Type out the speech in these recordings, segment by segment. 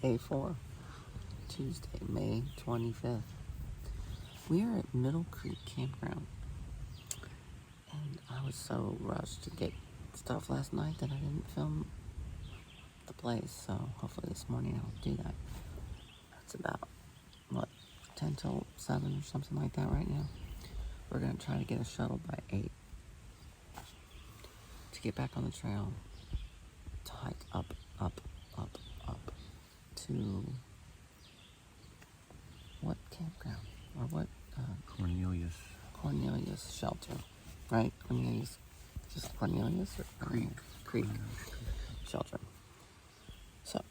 Day 4, Tuesday, May 25th. We are at Middle Creek Campground. And I was so rushed to get stuff last night that I didn't film the place. So hopefully this morning I'll do that. It's about, 10 till 7 or something like that right now. We're going to try to get a shuttle by 8 to get back on the trail, to hike up to what campground? Or what? Cornelius shelter, right? Cornelius, just Cornelius or Creek shelter. So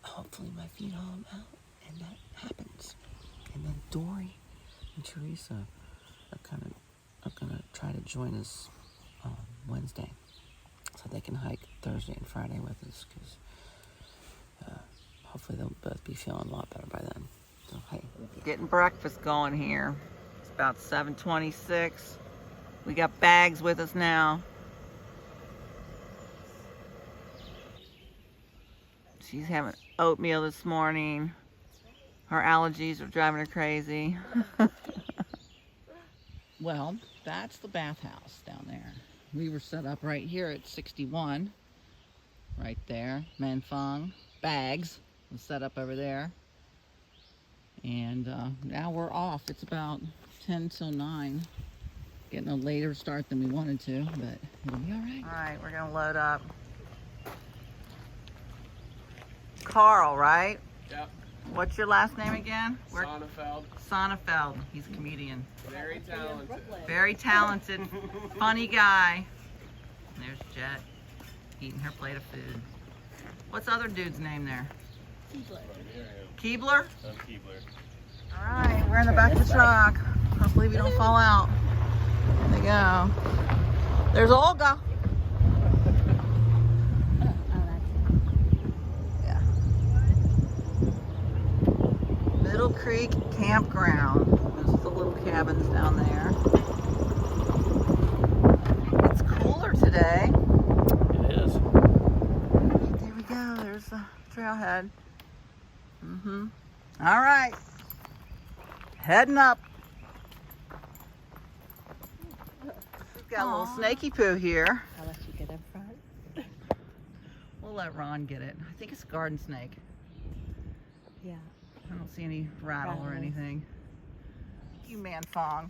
hopefully my feet haul them out and that happens. And then Dory and Teresa are gonna try to join us Wednesday, so they can hike Thursday and Friday with us, because hopefully they'll both be feeling a lot better by then. So hey, getting breakfast going here. It's about 7:26. We got bags with us now. She's having oatmeal this morning. Her allergies are driving her crazy. Well, that's the bathhouse down there. We were set up right here at 61, right there. Manfong bags was set up over there. And now we're off. It's about 10 till 9. Getting a later start than we wanted to, but it'll be all right. All right, we're gonna load up. Carl, right? Yep. What's your last name again? Sonnefeld. Sonnefeld. He's a comedian. Very talented. Very talented, funny guy. And there's Jet eating her plate of food. What's the other dude's name there? Keebler? I'm Keebler. All right, we're in the back of the truck. Hopefully we don't fall out. There we go. There's Olga. Yeah. Middle Creek Campground. There's the little cabins down there. It's cooler today. It is. There we go. There's the trailhead. All right. Heading up. We've got a little snaky poo here. I'll let you get in front. We'll let Ron get it. I think it's a garden snake. Yeah. I don't see any rattle or anything. You Manfong.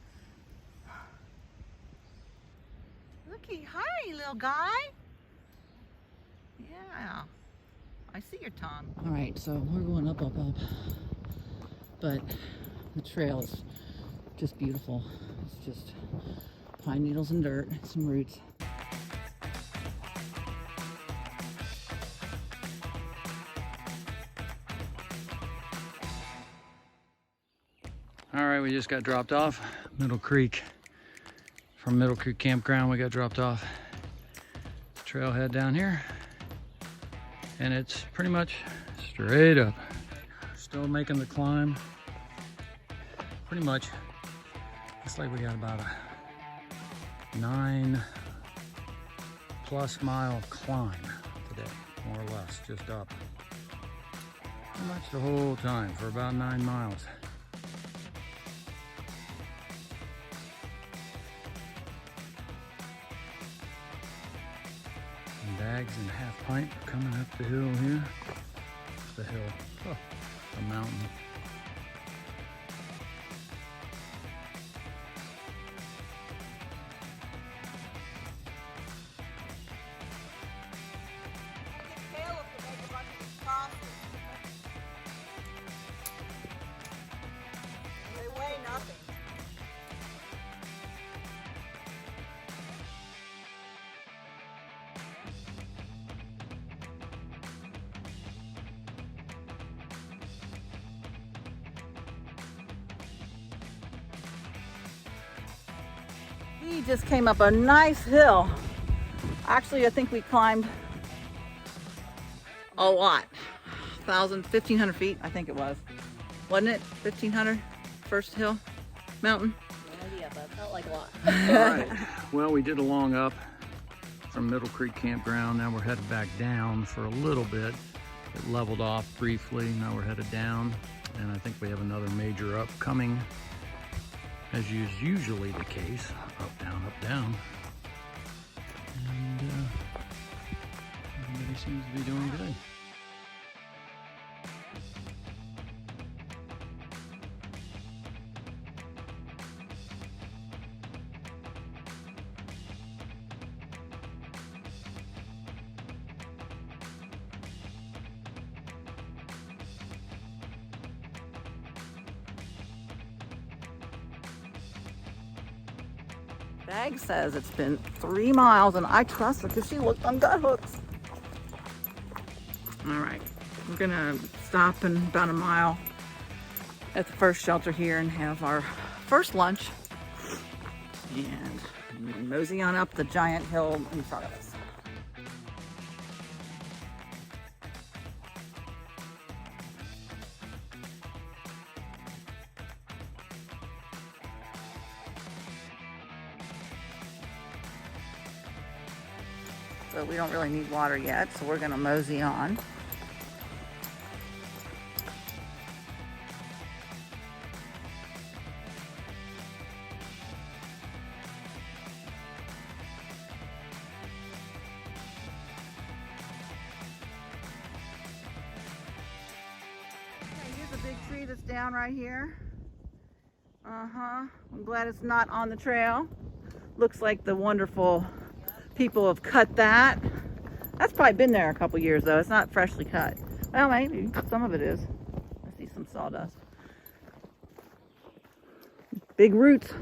Looky, hi, little guy. Yeah, I see your tongue. All right, so we're going up. But the trail is just beautiful. It's just pine needles and dirt, some roots. All right, we just got dropped off Middle Creek. From Middle Creek Campground, we got dropped off trailhead down here. And it's pretty much straight up. Still making the climb. Pretty much. Looks like we got about a 9+ mile climb today, more or less, just up. Pretty much the whole time for about 9 miles. Bags and a half pint coming up the hill here. The hill, the mountain. They weigh nothing. We just came up a nice hill. Actually, I think we climbed a lot. 1,500 feet, I think it was. Wasn't it? 1,500? First hill? Mountain? No idea, but it felt like a lot. All right. Well, we did a long up from Middle Creek Campground. Now we're headed back down for a little bit. It leveled off briefly. Now we're headed down, and I think we have another major upcoming, as is usually the case. Up, down, up, down. And everybody seems to be doing good. Bag says it's been 3 miles, and I trust her because she looked on gut hooks. All right, we're gonna stop in about a mile at the first shelter here and have our first lunch and mosey on up the giant hill in front of us. So we don't really need water yet, so we're gonna mosey on. Here's a big tree that's down right here. I'm glad it's not on the trail. Looks like the wonderful people have cut that. That's probably been there a couple years though. It's not freshly cut. Well, maybe some of it is. I see some sawdust. Big roots.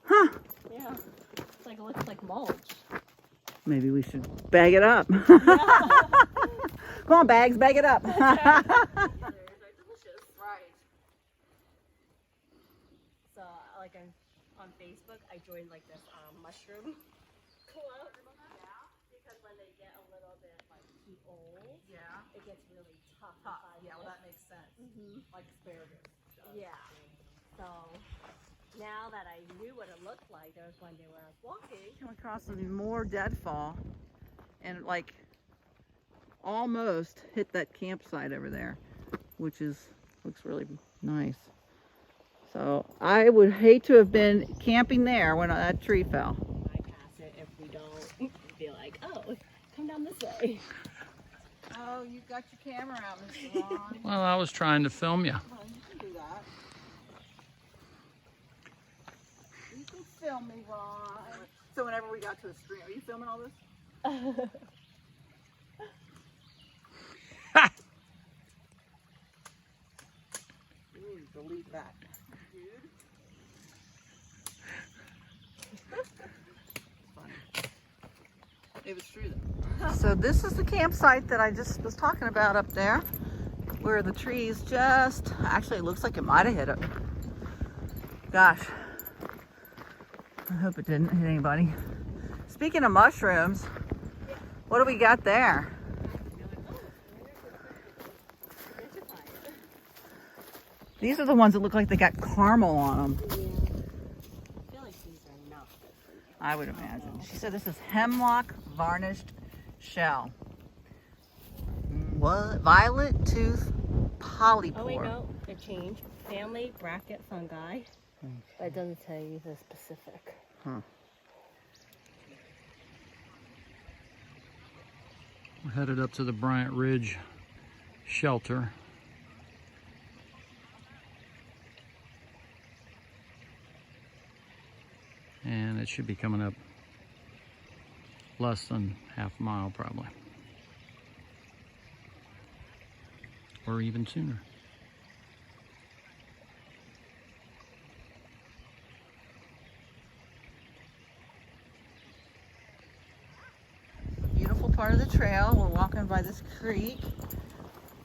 Huh. Yeah. It's like, it looks like mulch. Maybe we should bag it up. Come on, bags, bag it up. They're delicious. Right. So, like on Facebook, I joined like this mushroom club. Because when they get a little bit like too old, it gets really tough. Yeah, well that makes sense. Like asparagus. Yeah. So now that I knew what it looked like, there was one day when I was walking. Came across some more deadfall and like almost hit that campsite over there, which looks really nice. So I would hate to have been camping there when that tree fell. I pass it if we don't be like, oh, come down this way. Oh, you got your camera out, Mr. Ron. Well, I was trying to film you. Well, you can do that. You can film me, Ron. So whenever we got to the stream, are you filming all this? You need to delete that, dude. It's funny. It was true though. So this is the campsite that I just was talking about up there, where the trees just, actually it looks like it might have hit it. Gosh, I hope it didn't hit anybody. Speaking of mushrooms, what do we got there? These are the ones that look like they got caramel on them. I feel like these are not good for you. I would imagine. She said this is hemlock varnished shell. What? Violet tooth polypore. Oh wait, no, it changed. Family bracket fungi. But it doesn't tell you the specific. Huh. We're headed up to the Bryant Ridge shelter. And it should be coming up less than half a mile probably. Or even sooner. Beautiful part of the trail. We're walking by this creek.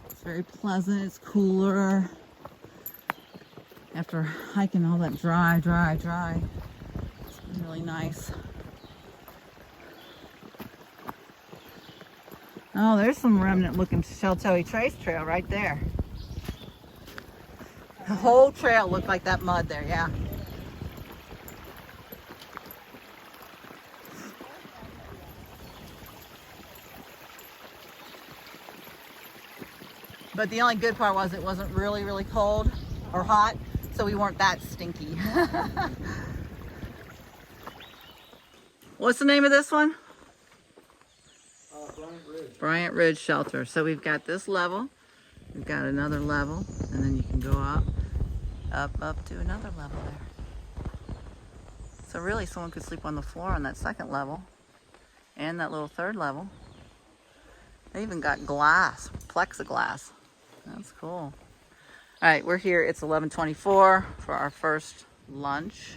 It's very pleasant. It's cooler. After hiking all that dry. It's been really nice. Oh, there's some remnant looking Sheltoe Trace Trail right there. The whole trail looked like that mud there, yeah. but the only good part was it wasn't really, really cold or hot, so we weren't that stinky. What's the name of this one? Bryant Ridge. Bryant Ridge Shelter. So we've got this level, we've got another level, and then you can go up to another level there. So really someone could sleep on the floor on that second level and that little third level. They even got glass, plexiglass. That's cool. All right, we're here. It's 11:24 for our first lunch.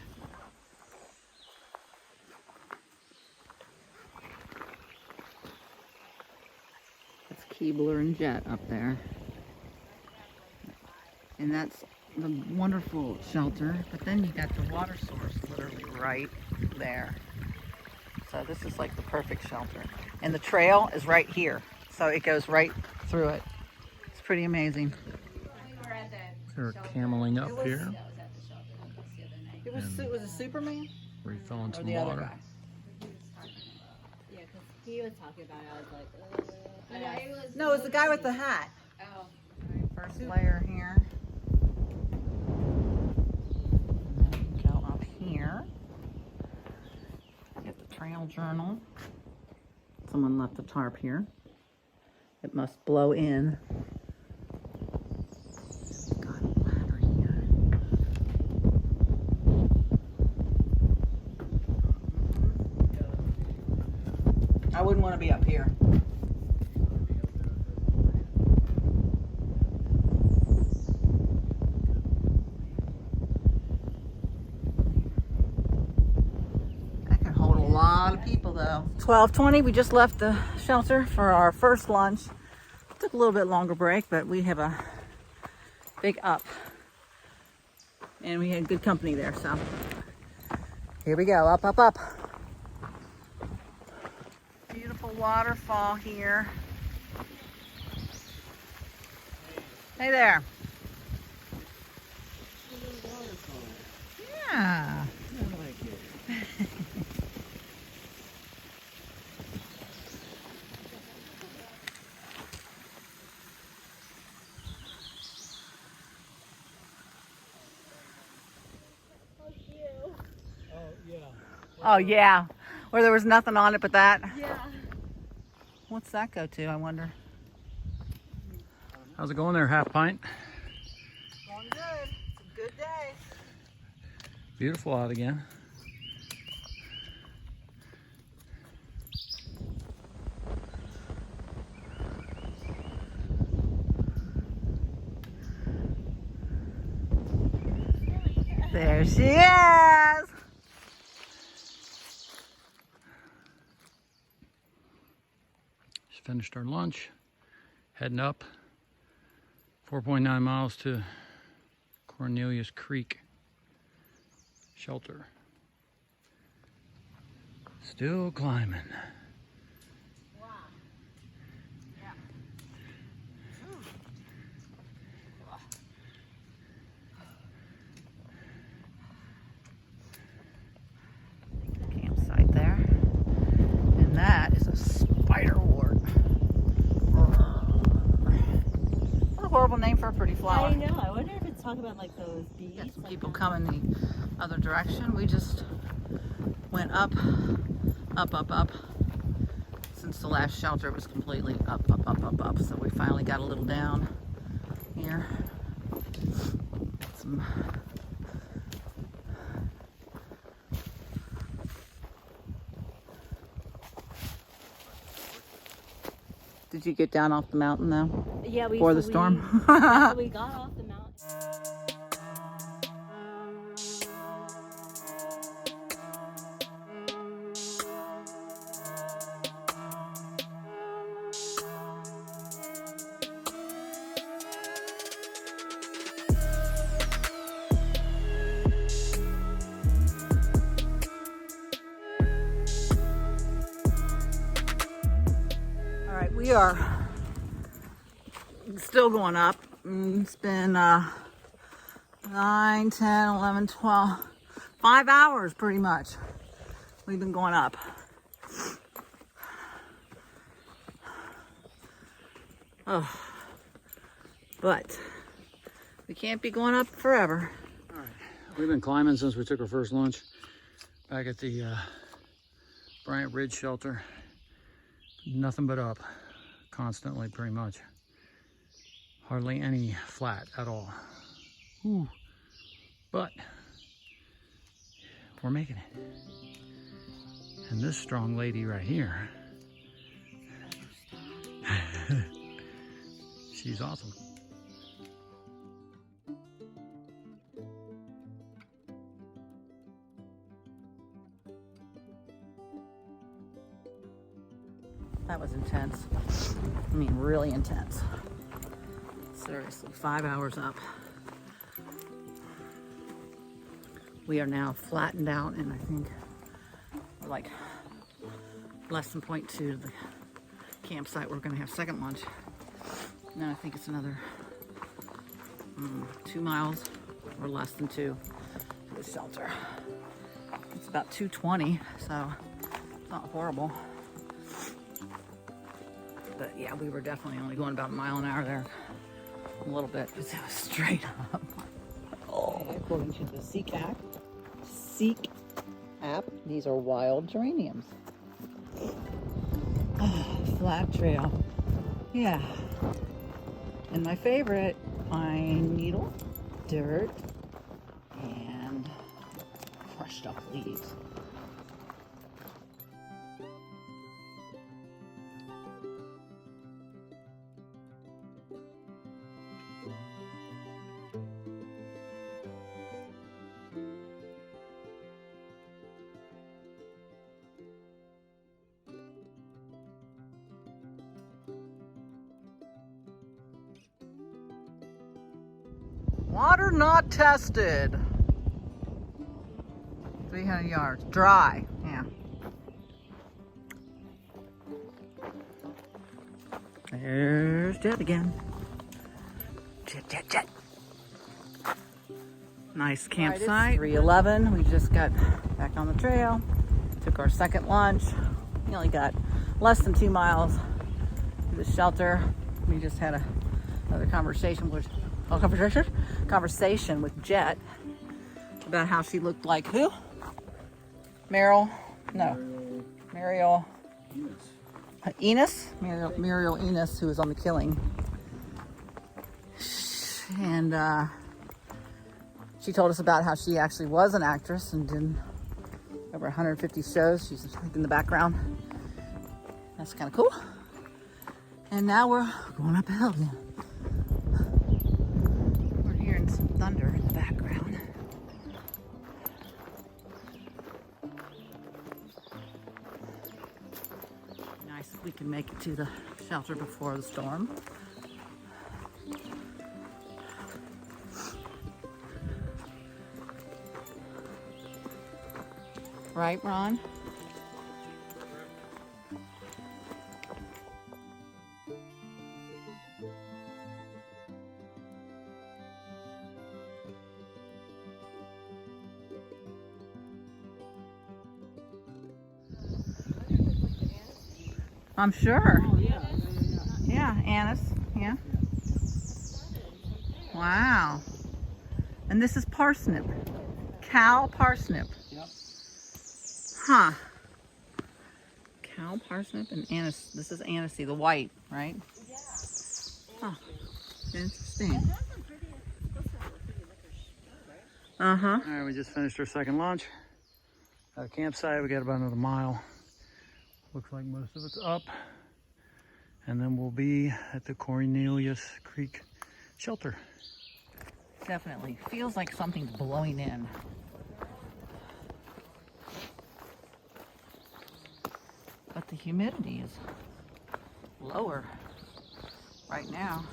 That's Keebler and Jet up there. And that's the wonderful shelter. But then you got the water source literally right there. So this is like the perfect shelter. And the trail is right here. So it goes right through it. It's pretty amazing. They're cameling up here. It was a Superman? Refilling Or some the other water. guy? Yeah, because he was talking about it. I was like, No, it was the guy with the hat. oh. First layer here. And then you go up here. Get the trail journal. Someone left the tarp here. It must blow in. Got a ladder here. I wouldn't want to be up here. That can hold a lot of people though. 12:20, we just left the shelter for our first lunch. Took a little bit longer break, but we have a big up. And we had good company there, so. Here we go, up, up, up. Beautiful waterfall here. Hey there. Yeah. Oh yeah, where there was nothing on it but that. Yeah. What's that go to, I wonder? How's it going there, Half Pint? Going good. It's a good day. Beautiful out again. There she is. Just finished our lunch. Heading up 4.9 miles to Cornelius Creek Shelter. Still climbing. Wow. Yeah. Campsite there. And that is a spider wart. What a horrible name for a pretty flower. I know. I wonder if it's talking about like those bees. Got some like people that. coming the other direction. We just went up, up, up, up. Since the last shelter was completely up, up, up, up, up. So we finally got a little down here. Some Did you get down off the mountain though? Yeah, Before the storm? We got off the mountain. All right, we are still going up. It's been 9, 10, 11, 12, 5 hours pretty much. We've been going up. Oh, But we can't be going up forever. All right, we've been climbing since we took our first lunch back at the Bryant Ridge shelter. Nothing but up, constantly, pretty much. Hardly any flat at all. Ooh. But we're making it. And this strong lady right here, she's awesome. That was intense. I mean, really intense. Seriously, 5 hours up. We are now flattened out, and I think we're like less than 0.2 to the campsite. We're gonna have second lunch. And then I think it's another 2 miles or less than 2 to the shelter. It's about 2:20, so it's not horrible. But yeah, we were definitely only going about a mile an hour there. A little bit, because it was straight up. Oh. According to the Seek app, these are wild geraniums. Oh, flat trail. Yeah. And my favorite, pine needle, dirt, and crushed up leaves. Water not tested. 300 yards. Dry. Yeah. There's Jet again. Jet. Nice campsite. 3:11. We just got back on the trail. Took our second lunch. We only got less than 2 miles to the shelter. We just had another conversation with Jet about how she looked like who? Muriel Enos, Muriel Enos, who was on The Killing. And she told us about how she actually was an actress and did over 150 shows. She's in the background. That's kind of cool. And now we're going up a hill again. We're hearing some thunder in the background. Nice if we can make it to the shelter before the storm. Right, Ron? I'm sure. Oh, yeah. Yeah, Annis. Yeah. Wow. And this is parsnip. Cow parsnip. Yep. Huh. Cow parsnip and anise. This is anisey, the white, right? Yeah. Huh. Interesting. Uh-huh. All right, we just finished our second lunch at a campsite. We got about another mile. Looks like most of it's up. And then we'll be at the Cornelius Creek shelter. Definitely. Feels like something's blowing in. But the humidity is lower right now.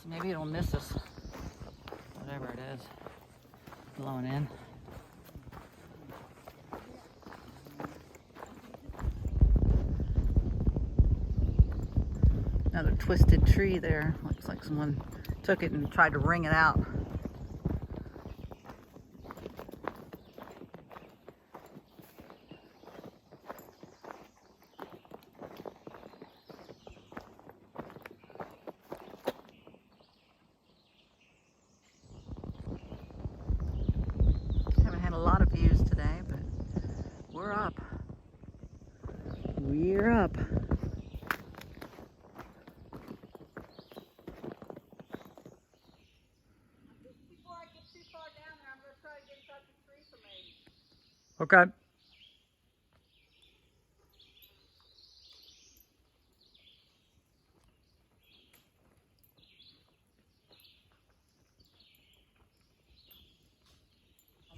So maybe it'll miss us. Whatever it is. Blowing in. Another twisted tree there. Looks like someone took it and tried to wring it out. we're up. We're up. Before I get too far down there, I'm going to try to get in touch with Teresa maybe. Okay.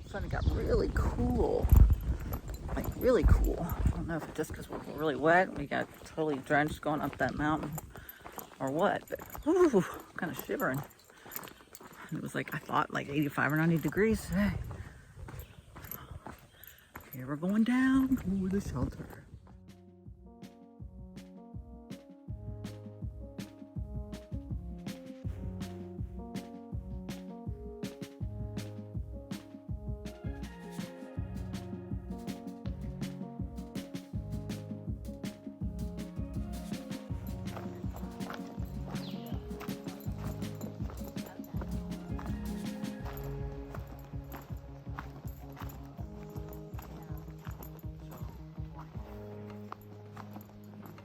The sun got really cool. Like really cool. I don't know if it's just because we're really wet, we got totally drenched going up that mountain or what, but whew, kind of shivering. And it was like, I thought like 85 or 90 degrees today. Here we're going down to the shelter.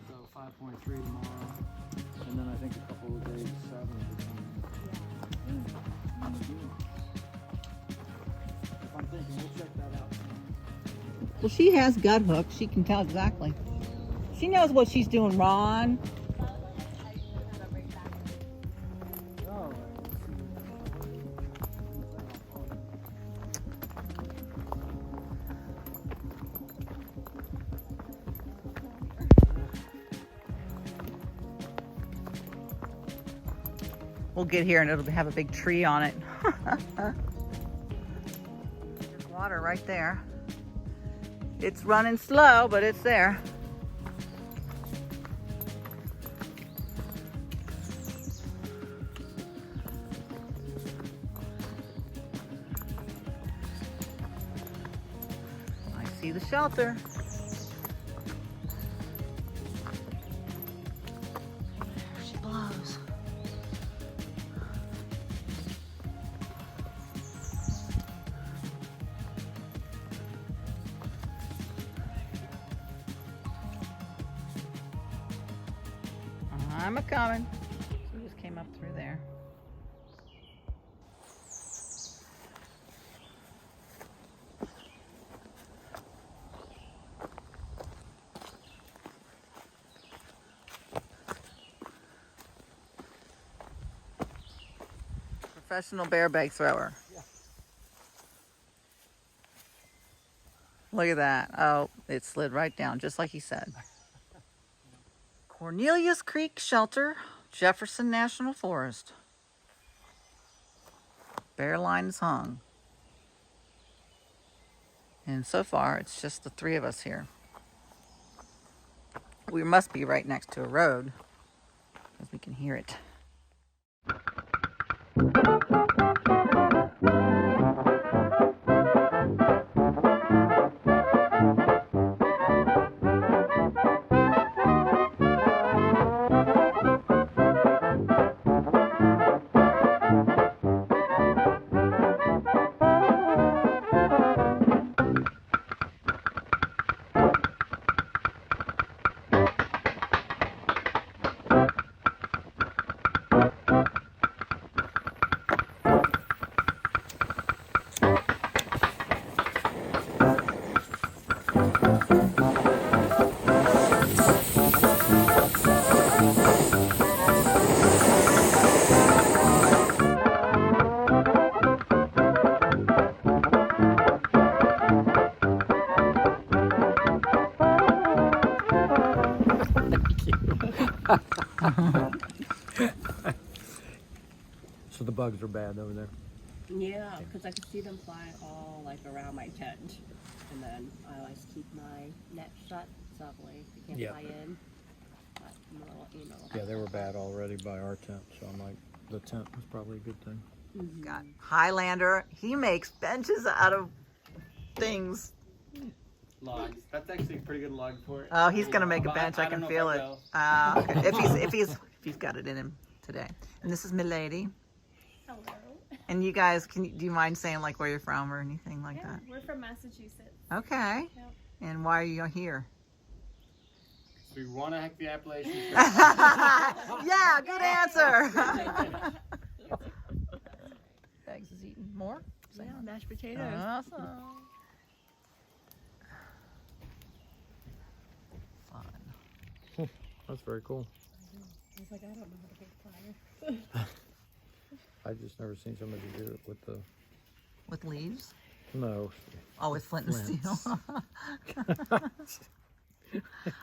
So 5.3 tomorrow, and then I think a couple of days, 7 or something. If I'm thinking, we'll check that out. Well, she has gut hooks. She can tell exactly. She knows what she's doing, Ron. Oh, We'll get here and it'll have a big tree on it. There's water right there. It's running slow, but it's there. I see the shelter. There she blows. I'm a coming. So we just came up through there. Professional bear bag thrower. Yeah. Look at that. Oh, it slid right down, just like he said. Cornelius Creek Shelter, Jefferson National Forest. Bear lines hung. And so far, it's just the 3 of us here. We must be right next to a road, because we can hear it. So the bugs are bad over there. Yeah, because I could see them flying all like around my tent, and then I always keep my net shut so that way they can't Yeah. fly in. But I'm a little anal. Yeah, they were bad already by our tent, so I'm like, the tent was probably a good thing. Got Highlander. He makes benches out of things. Logs. That's actually a pretty good log for it. Oh, he's gonna make a But bench. I don't can know feel if it. I will. If he's got it in him today. And this is Milady. Hello. And you guys, do you mind saying like where you're from or anything like Yeah, that? we're from Massachusetts. Okay. Yep. And why are you here? So we want to hike the Appalachian Trail. Yeah, good answer. Bags is eating more? Yeah, mashed potatoes. Awesome. Fun. That's very cool. I was like, I don't know how to make fire. I've just never seen somebody do it with the. With leaves? No. Oh, with flint and Flints. steel.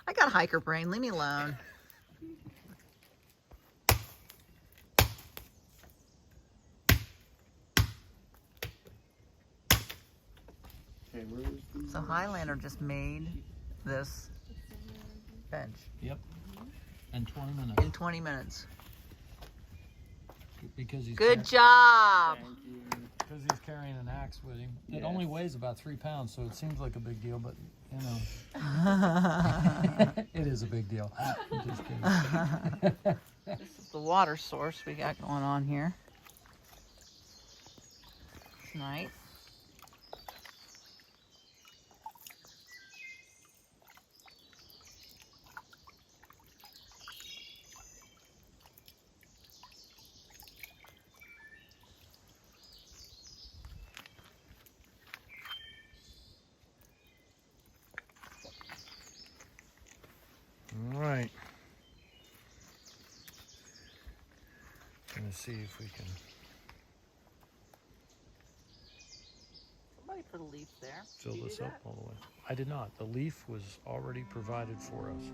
I got hiker brain. Leave me alone. Okay, where is the... So Highlander just made this bench Yep. In 20 minutes. in 20 minutes. Because he's Good job. Thank you. Because he's carrying an axe with him. It only weighs about 3 pounds, so it seems like a big deal, but you know, it is a big deal. I'm just kidding. This is the water source we got going on here tonight. All right. Gonna see if we can Somebody put a leaf there. fill this up all the way. I did not. The leaf was already provided for us.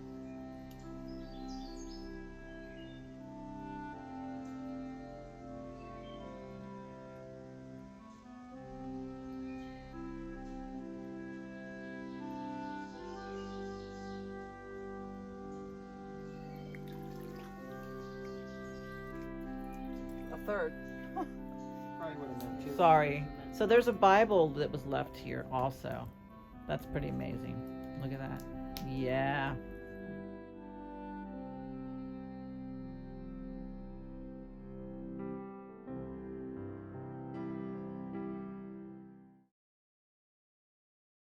A third. Probably would have meant two. Sorry. So there's a Bible that was left here also. That's pretty amazing. Look at that. Yeah.